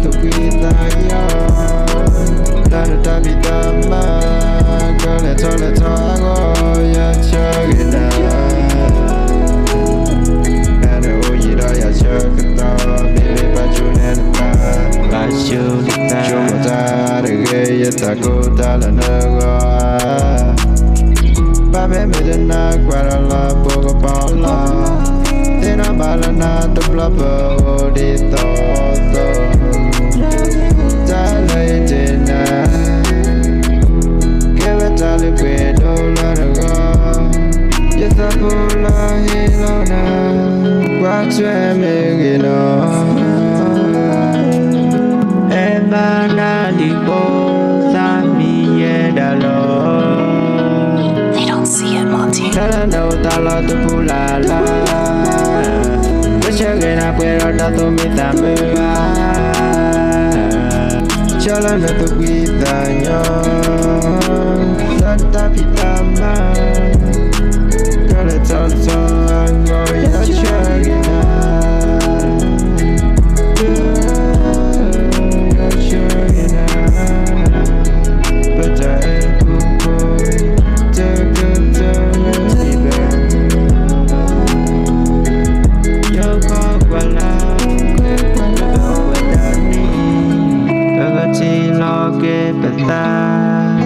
tu kita yo Lana tapi tama Kole tole toago ya chagina Nana uyiro ya chagata Bibi pachuneta Pachuneta Chumota rege ya takuta la nago Babe medina guarala poco paula Tena balana to blubber di todo Dale dena Keve tali pedo la nago Yeta pula hilona Guachue megino Eba na di bosa mi yedalo no tala tu pulala Kechagena pero dato mi tamua Chala na tu guidaño Tanta pitama Kale tanto ango ya chagena Ya chagena Bata el kuko Lo que peta